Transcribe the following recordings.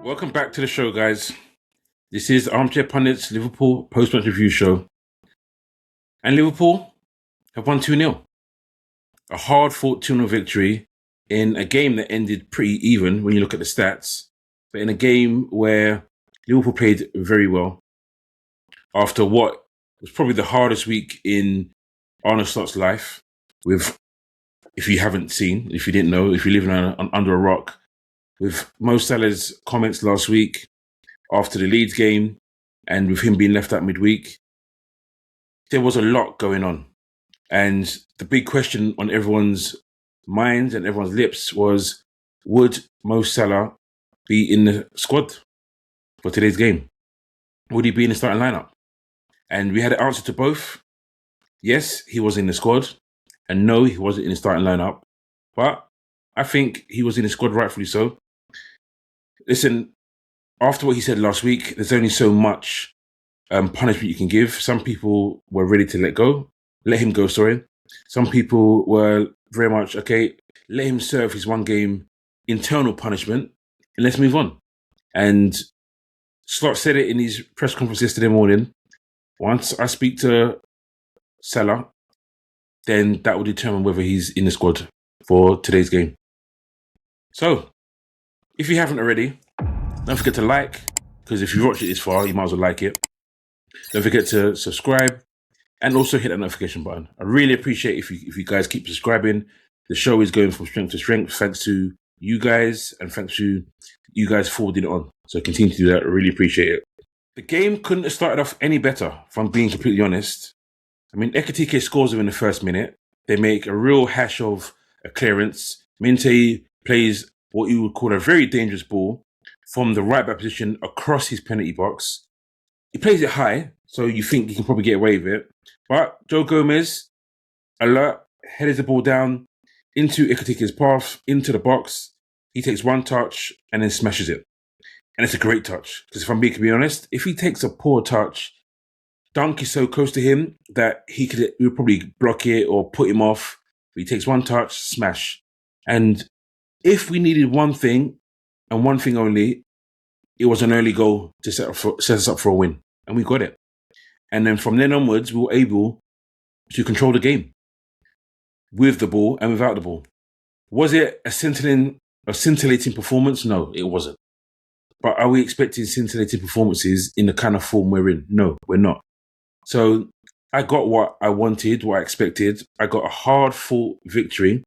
Welcome back to the show, guys. This is Armchair Pundit's Liverpool post-match review show. And Liverpool have won 2-0. A hard-fought 2-0 victory in a game that ended pretty even when you look at the stats, but in a game where Liverpool played very well after what was probably the hardest week in Arne Slot's life. With, if you haven't seen, if you didn't know, if you're living under a rock, with Mo Salah's comments last week after the Leeds game and with him being left out midweek, there was a lot going on. And the big question on everyone's minds and everyone's lips was, would Mo Salah be in the squad for today's game? Would he be in the starting lineup? And we had an answer to both. Yes, he was in the squad. And no, he wasn't in the starting lineup. But I think he was in the squad, rightfully so. Listen, after what he said last week, there's only so much punishment you can give. Some people were ready to let him go. Some people were very much, okay, let him serve his one game internal punishment and let's move on. And Slot said it in his press conference yesterday morning. Once I speak to Salah, then that will determine whether he's in the squad for today's game. So, if you haven't already, don't forget to like, because if you watched it this far, you might as well like it. Don't forget to subscribe and also hit that notification button. I really appreciate if you guys keep subscribing. The show is going from strength to strength thanks to you guys and thanks to you guys forwarding it on. So continue to do that. I really appreciate it. The game couldn't have started off any better, if I'm being completely honest. I mean, Ekitike scores within the first minute. They make a real hash of a clearance. Minte plays what you would call a very dangerous ball from the right back position across his penalty box. He plays it high, so you think he can probably get away with it. But Diego Gomez, alert, headers the ball down into Ekitike's path, into the box. He takes one touch and then smashes it. And it's a great touch. Because if I'm being honest, if he takes a poor touch, Dunk is so close to him that he would probably block it or put him off. But he takes one touch, smash. And if we needed one thing, and one thing only, it was an early goal to set us up for a win. And we got it. And then from then onwards, we were able to control the game with the ball and without the ball. Was it a scintillating performance? No, it wasn't. But are we expecting scintillating performances in the kind of form we're in? No, we're not. So I got what I wanted, what I expected. I got a hard-fought victory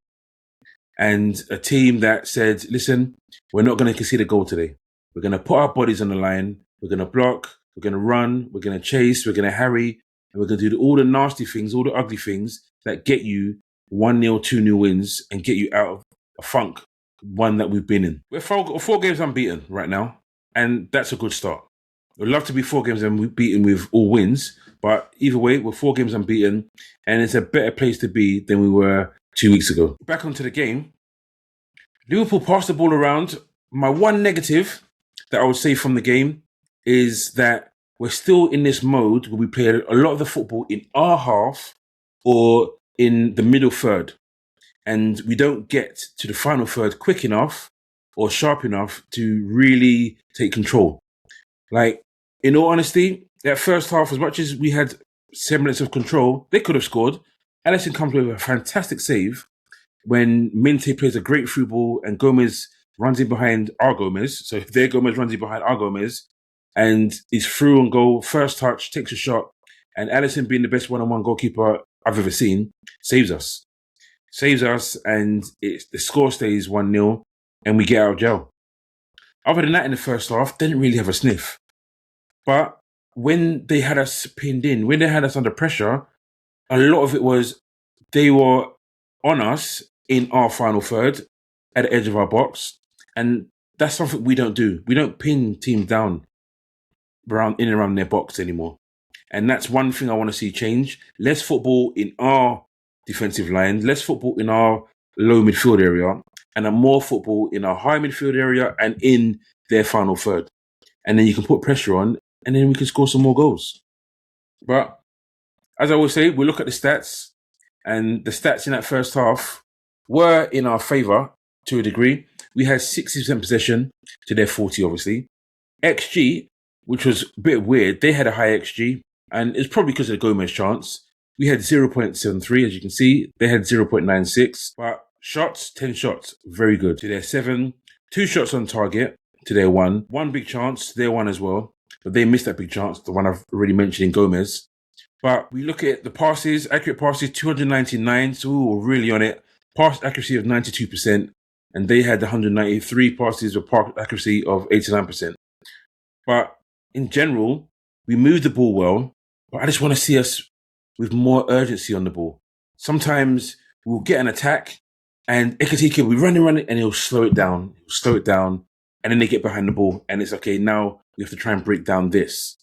and a team that said, listen, we're not going to concede a goal today. We're going to put our bodies on the line. We're going to block. We're going to run. We're going to chase. We're going to harry. And we're going to do all the nasty things, all the ugly things that get you 1-0, 2-0 wins and get you out of a funk, one that we've been in. We're four games unbeaten right now, and that's a good start. We'd love to be 4 games unbeaten with all wins, but either way, we're 4 games unbeaten, and it's a better place to be than we were 2 weeks ago. Back onto the game. Liverpool passed the ball around. My one negative that I would say from the game is that we're still in this mode where we play a lot of the football in our half or in the middle third. And we don't get to the final third quick enough or sharp enough to really take control. Like, in all honesty, that first half, as much as we had semblance of control, they could have scored. Alisson comes with a fantastic save when Minte plays a great through ball and Gomez runs in behind our Gomez. So their Gomez runs in behind our Gomez and is through and goal, first touch, takes a shot. And Alisson, being the best one-on-one goalkeeper I've ever seen, saves us. And the score stays 1-0 and we get out of jail. Other than that, in the first half, didn't really have a sniff. But when they had us pinned in, when they had us under pressure, a lot of it was they were on us in our final third at the edge of our box. And that's something we don't do. We don't pin teams down in and around their box anymore. And that's one thing I want to see change. Less football in our defensive line, less football in our low midfield area, and more football in our high midfield area and in their final third. And then you can put pressure on, and then we can score some more goals. But as I always say, we look at the stats, and the stats in that first half were in our favour to a degree. we had 60% possession to their 40, obviously. XG, which was a bit weird, they had a high XG, and it's probably because of the Gomez chance. We had 0.73, as you can see. They had 0.96. But shots, 10 shots, very good to their 7. 2 shots on target to their 1. 1 big chance to their 1 as well. But they missed that big chance, the one I've already mentioned in Gomez. But we look at the passes, accurate passes, 299. So we were really on it. Pass accuracy of 92%. And they had 193 passes with pass accuracy of 89%. But in general, we moved the ball well. But I just want to see us with more urgency on the ball. Sometimes we'll get an attack and Ekitike will be running, and he'll slow it down. And then they get behind the ball and it's okay, now we have to try and break down this.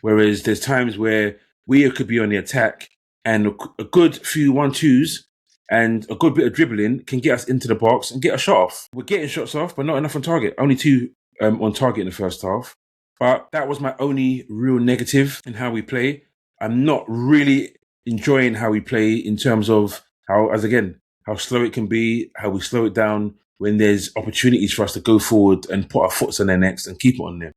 Whereas there's times where we could be on the attack and a good few 1-2s and a good bit of dribbling can get us into the box and get a shot off. We're getting shots off, but not enough on target. Only 2 on target in the first half. But that was my only real negative in how we play. I'm not really enjoying how we play in terms of how slow it can be, how we slow it down when there's opportunities for us to go forward and put our foots on their necks and keep it on them.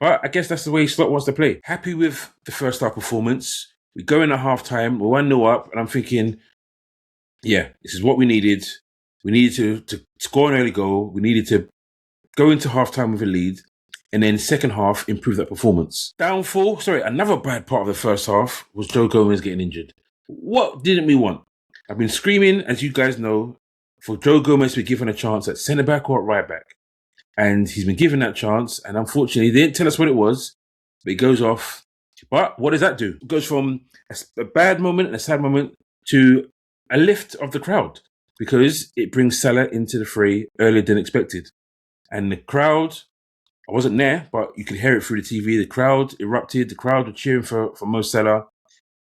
But I guess that's the way Slot wants to play. Happy with the first half performance. We go in at half-time, we're 1-0 up, and I'm thinking, yeah, this is what we needed. We needed to score an early goal. We needed to go into half-time with a lead. And then second half, improve that performance. Another bad part of the first half was Joe Gomez getting injured. What didn't we want? I've been screaming, as you guys know, for Joe Gomez to be given a chance at centre-back or at right-back. And he's been given that chance, and unfortunately, they didn't tell us what it was, but it goes off. But what does that do? It goes from a bad moment and a sad moment to a lift of the crowd, because it brings Salah into the fray earlier than expected. And the crowd, I wasn't there, but you could hear it through the TV. The crowd erupted. The crowd were cheering for Mo Salah.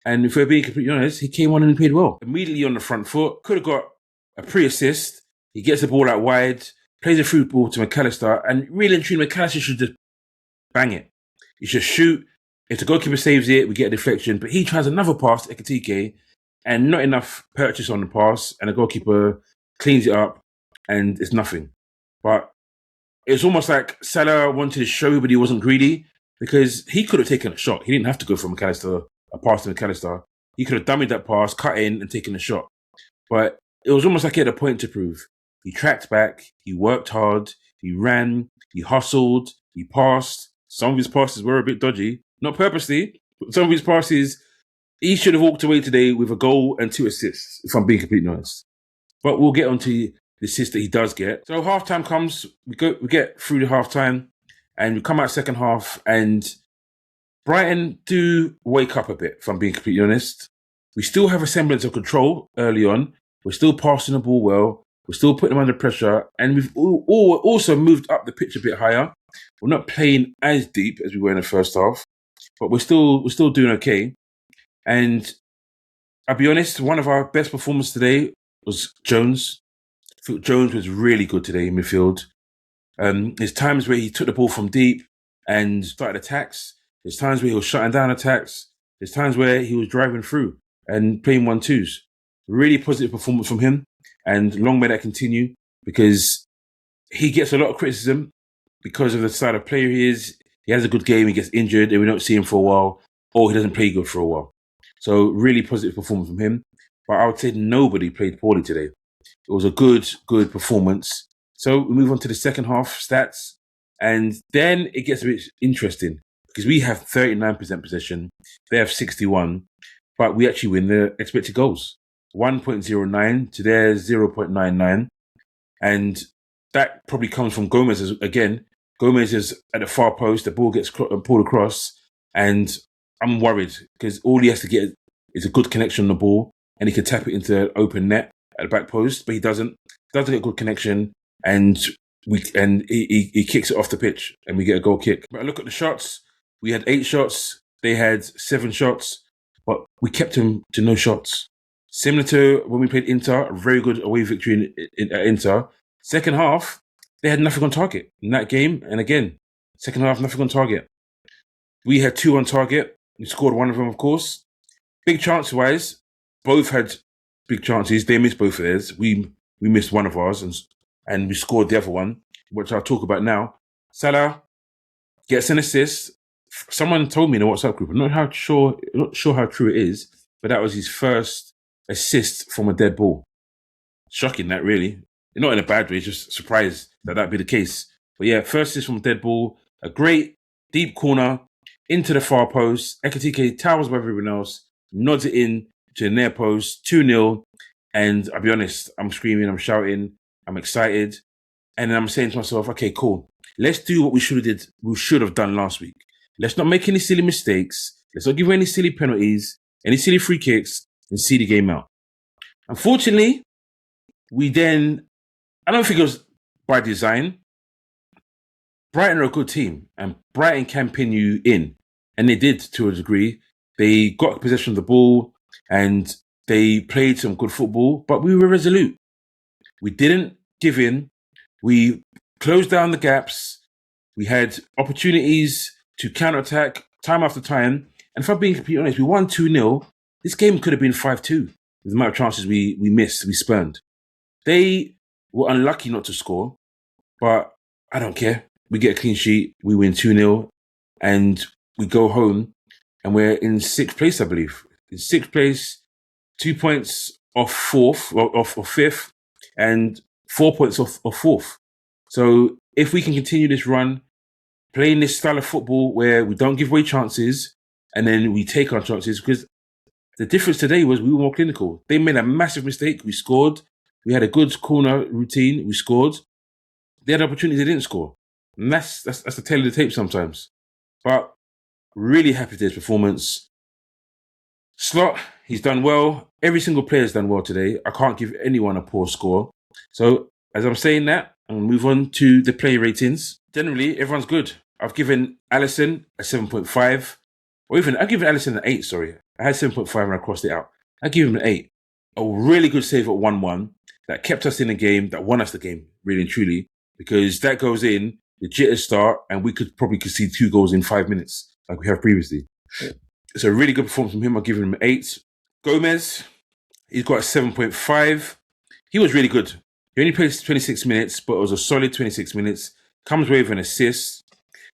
And if we're being completely honest, he came on and played well. Immediately on the front foot, could have got a pre-assist. He gets the ball out wide, plays a through ball to McAllister, and really and truly, McAllister should just bang it. He should shoot. If the goalkeeper saves it, we get a deflection. But he tries another pass to Ekitike, and not enough purchase on the pass, and the goalkeeper cleans it up, and it's nothing. But it's almost like Salah wanted to show, but he wasn't greedy, because he could have taken a shot. He didn't have to go for a pass to McAllister. He could have dummied that pass, cut in, and taken a shot. But it was almost like he had a point to prove. He tracked back, he worked hard, he ran, he hustled, he passed. Some of his passes were a bit dodgy. Not purposely, but some of his passes, he should have walked away today with a goal and 2 assists, if I'm being completely honest. But we'll get onto the assist that he does get. So halftime comes, we get through the halftime, and we come out second half, and Brighton do wake up a bit, if I'm being completely honest. We still have a semblance of control early on. We're still passing the ball well. We're still putting them under pressure. And we've also moved up the pitch a bit higher. We're not playing as deep as we were in the first half, but we're still doing okay. And I'll be honest, one of our best performances today was Jones. I thought Jones was really good today in midfield. There's times where he took the ball from deep and started attacks. There's times where he was shutting down attacks. There's times where he was driving through and playing 1-2s. Really positive performance from him. And long may that continue, because he gets a lot of criticism because of the style of player he is. He has a good game, he gets injured, and we don't see him for a while, or he doesn't play good for a while. So really positive performance from him. But I would say nobody played poorly today. It was a good performance. So we move on to the second half stats. And then it gets a bit interesting, because we have 39% possession. They have 61. But we actually win the expected goals. 1.09 to their 0.99. And that probably comes from Gomez again. Gomez is at the far post, the ball gets pulled across, and I'm worried because all he has to get is a good connection on the ball, and he can tap it into an open net at the back post, but he doesn't get a good connection, and he kicks it off the pitch, and we get a goal kick. But I look at the shots, we had 8 shots, they had 7 shots, but we kept him to no shots. Similar to when we played Inter, a very good away victory at Inter. Second half, they had nothing on target in that game. And again, second half, nothing on target. We had 2 on target. We scored one of them, of course. Big chance-wise, both had big chances. They missed both of theirs. We missed one of ours. And and we scored the other one, which I'll talk about now. Salah gets an assist. Someone told me in a WhatsApp group, I'm not sure how true it is, but that was his first assist from a dead ball. Shocking, that really. Not in a bad way, just surprised that'd be the case. But yeah, first assist from a dead ball, a great deep corner into the far post. Ekitike towers above everyone else, nods it in to the near post, 2-0. And I'll be honest, I'm screaming, I'm shouting, I'm excited. And then I'm saying to myself, okay, cool. Let's do what we should have done last week. Let's not make any silly mistakes. Let's not give any silly penalties, any silly free kicks, and see the game out. Unfortunately, I don't think it was by design. Brighton are a good team, and Brighton can pin you in. And they did to a degree. They got possession of the ball, and they played some good football, but we were resolute. We didn't give in. We closed down the gaps. We had opportunities to counterattack time after time. And if I'm being completely honest, we won 2-0. This game could have been 5-2 with the amount of chances we missed, we spurned. They were unlucky not to score, but I don't care. We get a clean sheet, we win 2-0, and we go home, and we're in 6th place, I believe. In 6th place, 2 points off fifth, and 4 points off 4th. So if we can continue this run, playing this style of football where we don't give away chances and then we take our chances, because the difference today was we were more clinical. They made a massive mistake. We scored. We had a good corner routine. We scored. They had opportunities. They didn't score. And that's the tail of the tape sometimes. But really happy with his performance. Slot, he's done well. Every single player's done well today. I can't give anyone a poor score. So as I'm saying that, I'm going to move on to the player ratings. Generally, everyone's good. I've given Alisson a 7.5. Or even, I've given Alisson an 8, sorry. I had 7.5 and I crossed it out. I give him an 8. A really good save at 1-1 that kept us in the game, that won us the game, really and truly. Because that goes in, the jitters start, and we could probably concede 2 goals in 5 minutes, like we have previously. It's a really good performance from him. I've given him an 8. Gomez, he's got a 7.5. He was really good. He only played 26 minutes, but it was a solid 26 minutes. Comes away with an assist.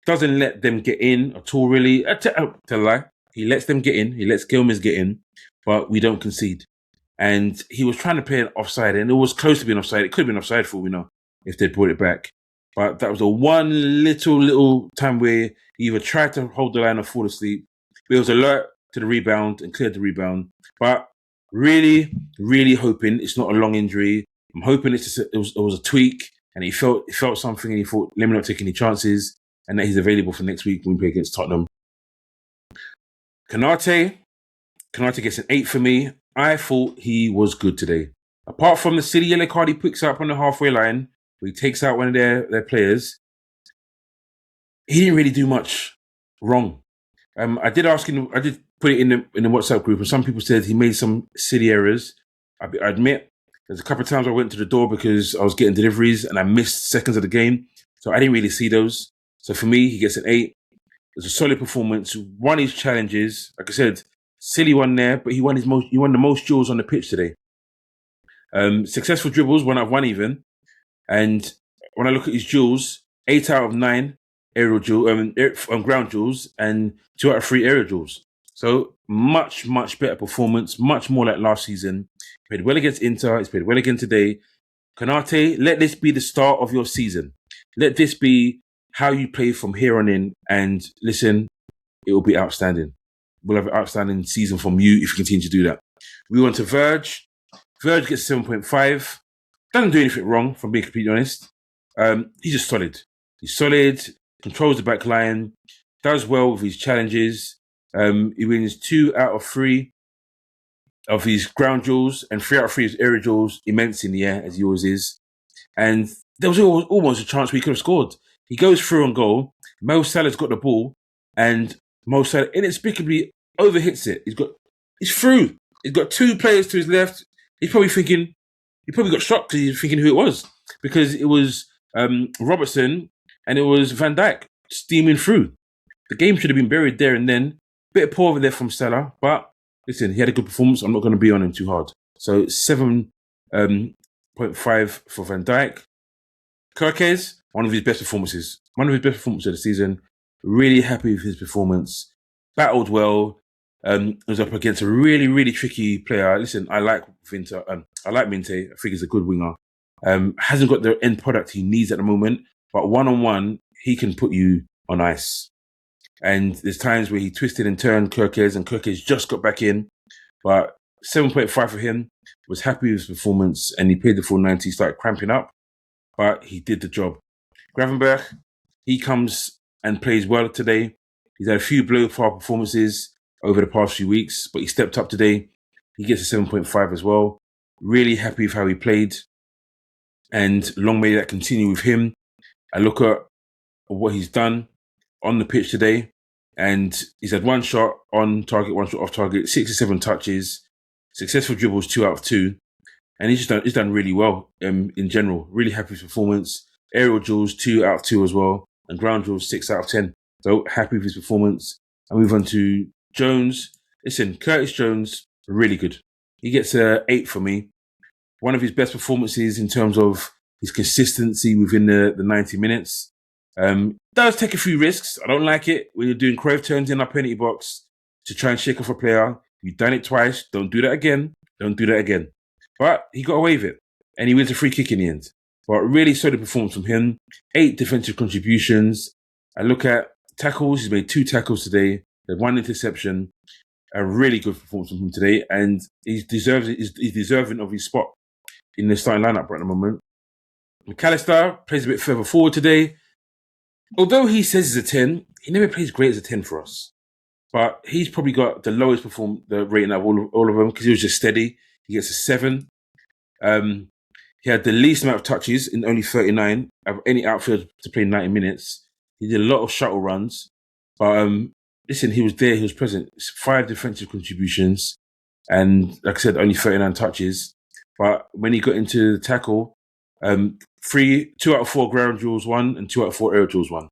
Doesn't let them get in at all, really. Tell a lie. He lets them get in. He lets Gomez get in, but we don't concede. And he was trying to play an offside, and it was close to being offside. It could have been offside for all we know if they brought it back. But that was the one little time where he either tried to hold the line or fall asleep. But he was alert to the rebound and cleared the rebound. But really, really hoping it's not a long injury. I'm hoping it was a tweak, and he felt something, and he thought, let me not take any chances, and that he's available for next week when we play against Tottenham. Konate gets an 8 for me. I thought he was good today. Apart from the silly yellow card he picks up on the halfway line, where he takes out one of their players, he didn't really do much wrong. I did put it in the WhatsApp group, and some people said he made some silly errors. I admit, there's a couple of times I went to the door because I was getting deliveries and I missed seconds of the game, so I didn't really see those. So for me, he gets an 8. It was a solid performance. Won his challenges. Like I said, silly one there, but he won the most duels on the pitch today. Successful dribbles, 1 out of 1 even. And when I look at his duels, 8 out of 9 aerial duels, ground duels, and 2 out of 3 aerial duels. So much better performance, much more like last season. Played well against Inter. He's played well again today. Konate, let this be the start of your season. Let this be how you play from here on in. And listen, it will be outstanding. We'll have an outstanding season from you if you continue to do that. We went to Verge. Verge gets 7.5. Doesn't do anything wrong, if I'm being completely honest. He's just solid. He's solid, controls the back line, does well with his challenges. He wins 2 out of 3 of his ground duels and 3 out of 3 of his aerial duels, immense in the air, as he always is. And there was almost a chance we could have scored. He goes through on goal. Mo Salah's got the ball, and Mo Salah inexplicably overhits it. He's through. He's got 2 players to his left. He's probably thinking, he probably got shocked because he's thinking who it was, because it was Robertson and it was Van Dijk steaming through. The game should have been buried there and then. Bit of poor over there from Salah, but listen, he had a good performance. I'm not going to be on him too hard. So 7.5 for Van Dijk. Kirkes, one of his best performances. One of his best performances of the season. Really happy with his performance. Battled well. Was up against a really, really tricky player. Listen, I like Minte. I think he's a good winger. Hasn't got the end product he needs at the moment, but one-on-one, he can put you on ice. And there's times where he twisted and turned Kirkes, and Kirkes just got back in. But 7.5 for him. Was happy with his performance, and he paid the full 90. He started cramping up, but he did the job. Gravenberch, he comes and plays well today. He's had a few blow-far performances over the past few weeks, but he stepped up today. He gets a 7.5 as well. Really happy with how he played, and long may that continue with him. I look at what he's done on the pitch today, and he's had one shot on target, one shot off target, 67 touches, successful dribbles, 2 out of 2, and he's done really well in general. Really happy with his performance. Aerial duels, 2 out of 2 as well, and ground duels, 6 out of 10. So happy with his performance. I move on to Jones. Listen, Curtis Jones, really good. He gets a 8 for me. One of his best performances in terms of his consistency within the 90 minutes. Does take a few risks. I don't like it when you're doing Cruyff turns in our penalty box to try and shake off a player. You've done it twice. Don't do that again. Don't do that again. But he got away with it, and he wins a free kick in the end. But really solid performance from him. 8 defensive contributions. I look at tackles. He's made 2 tackles today. There's 1 interception. A really good performance from him today, and he's deserving of his spot in the starting lineup right at the moment. McAllister plays a bit further forward today. Although he says he's a 10, he never plays great as a 10 for us. But he's probably got the lowest the rating of all of them because he was just steady. He gets a 7. He had the least amount of touches in only 39 of any outfield to play 90 minutes. He did a lot of shuttle runs. But listen, he was there, he was present. 5 defensive contributions. And like I said, only 39 touches. But when he got into the tackle, 2 out of 4 ground duels won and 2 out of 4 air duels won.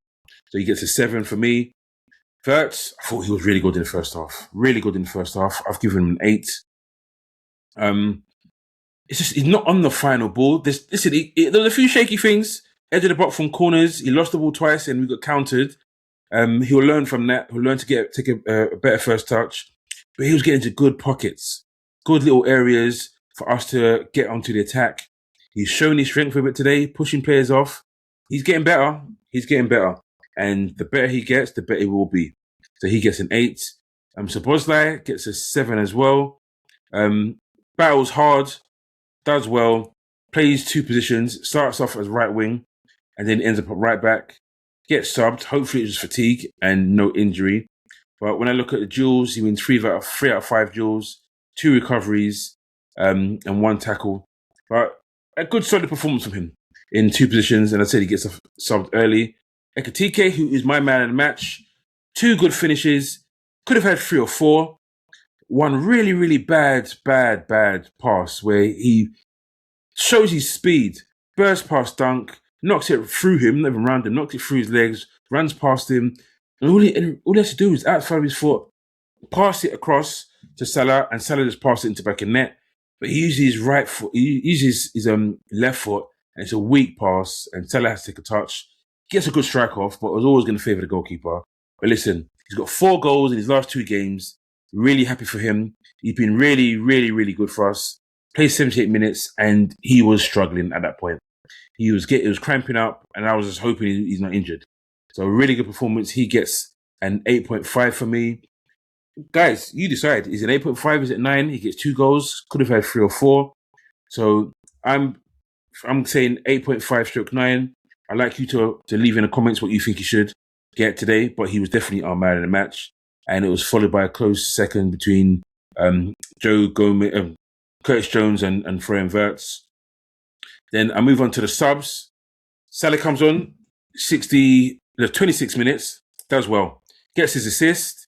So he gets a 7 for me. Wirtz, I thought he was really good in the first half. Really good in the first half. I've given him an 8. It's just he's not on the final ball. There was a few shaky things. Edge of the box from corners. He lost the ball twice and we got countered. He'll learn from that. He'll learn to take a better first touch. But he was getting to good pockets, good little areas for us to get onto the attack. He's shown his strength a bit today, pushing players off. He's getting better. He's getting better. And the better he gets, the better he will be. So he gets an 8. Szoboszlai gets a 7 as well. Battles hard, does well, plays 2 positions, starts off as right wing, and then ends up at right back. Gets subbed. Hopefully it's just fatigue and no injury. But when I look at the duels, he wins 3 out of 5 duels, 2 recoveries, and 1 tackle. But a good solid performance from him in 2 positions. And I said he gets subbed early. Ekitike, who is my man of the match, 2 good finishes. Could have had 3 or 4. One really, really bad pass where he shows his speed. Burst past Dunk, knocks it through him, not even around him, knocks it through his legs, runs past him. And all he has to do is outside of his foot, pass it across to Salah, and Salah just passes it into back of net. But he uses his right foot, he uses his left foot, and it's a weak pass, and Salah has to take a touch. Gets a good strike off, but was always going to favour the goalkeeper. But listen, he's got 4 goals in his last 2 games. Really happy for him. He's been really, really, really good for us. Played 78 minutes, and he was struggling at that point. He was cramping up, and I was just hoping he's not injured. So a really good performance. He gets an 8.5 for me. Guys, you decide. Is it 8.5? Is it 9? He gets 2 goals. Could have had 3 or 4. So I'm saying 8.5/9. I'd like you to leave in the comments what you think he should get today, but he was definitely our man in the match. And it was followed by a close second between Joe Gomez, Curtis Jones and Florian Wirtz. Then I move on to the subs. Salah comes on, 26 minutes, does well. Gets his assist.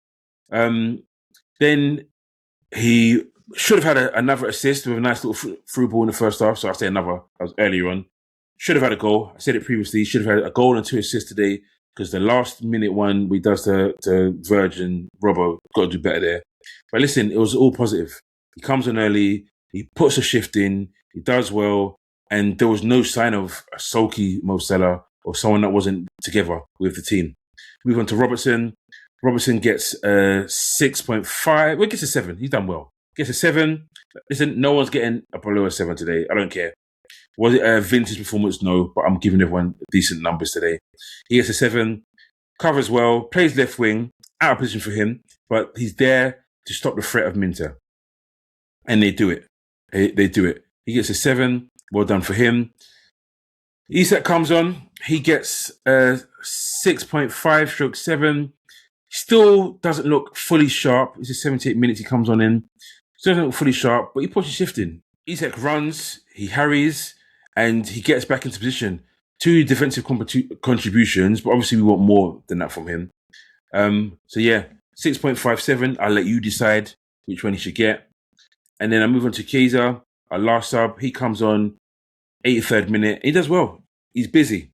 Then he should have had another assist with a nice little through ball in the first half. So I say another, that was earlier on. Should have had a goal. I said it previously. Should have had a goal and 2 assists today because the last minute one we does to Verge and Robbo, got to do better there. But listen, it was all positive. He comes on early. He puts a shift in. He does well. and there was no sign of a sulky Mo Salah or someone that wasn't together with the team. Move on to Robertson. Robertson gets a 6.5. Well, gets a 7. He's done well. Gets a 7. Listen, no one's getting a below a 7 today. I don't care. Was it a vintage performance? No, but I'm giving everyone decent numbers today. He gets a 7. Covers well. Plays left wing. Out of position for him, but he's there to stop the threat of Minter. And they do it. They do it. He gets a 7. Well done for him. Isak comes on. He gets a 6.5/7. Still doesn't look fully sharp. It's a 78 minutes he comes on in. Still doesn't look fully sharp, but he pushes shifting. Isak runs, he harries, and he gets back into position. 2 defensive contributions, but obviously we want more than that from him. So yeah, 6.57. I'll let you decide which one he should get. And then I move on to Kaiser, our last sub. He comes on 83rd minute. He does well. He's busy.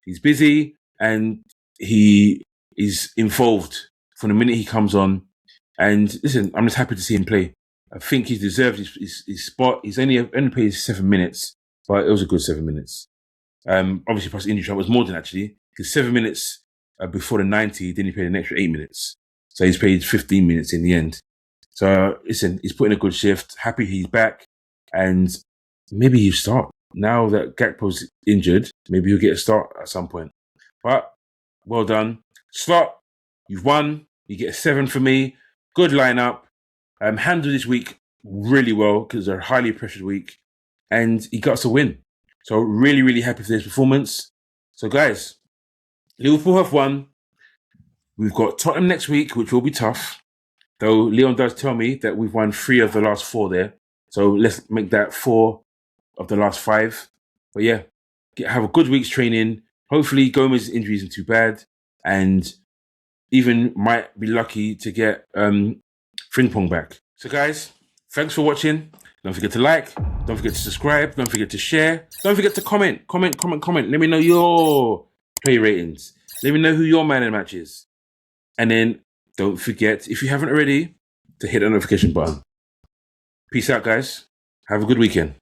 He's busy and he is involved from the minute he comes on. And listen, I'm just happy to see him play. I think he's deserved his spot. He's only played 7 minutes, but it was a good 7 minutes. Obviously, plus injury time was more than actually, because 7 minutes before the 90, then he played an extra 8 minutes. So he's played 15 minutes in the end. So listen, he's putting a good shift. Happy he's back. And maybe he'll start. Now that Gakpo's injured, maybe he'll get a start at some point. But well done. Slot, you've won. You get a 7 for me. Good lineup. Handled this week really well because it's a highly pressured week. And he got us a win. So really, really happy for this performance. So guys, Liverpool have won. We've got Tottenham next week, which will be tough. Though Leon does tell me that we've won 3 of the last 4 there. So let's make that 4 of the last 5. But yeah, have a good week's training. Hopefully Gomez's injury isn't too bad. And even might be lucky to get Frimpong back. So guys, thanks for watching. Don't forget to like. Don't forget to subscribe. Don't forget to share. Don't forget to comment. Let me know your play ratings. Let me know who your man in the match is. And then don't forget, if you haven't already, to hit the notification button. Peace out, guys. Have a good weekend.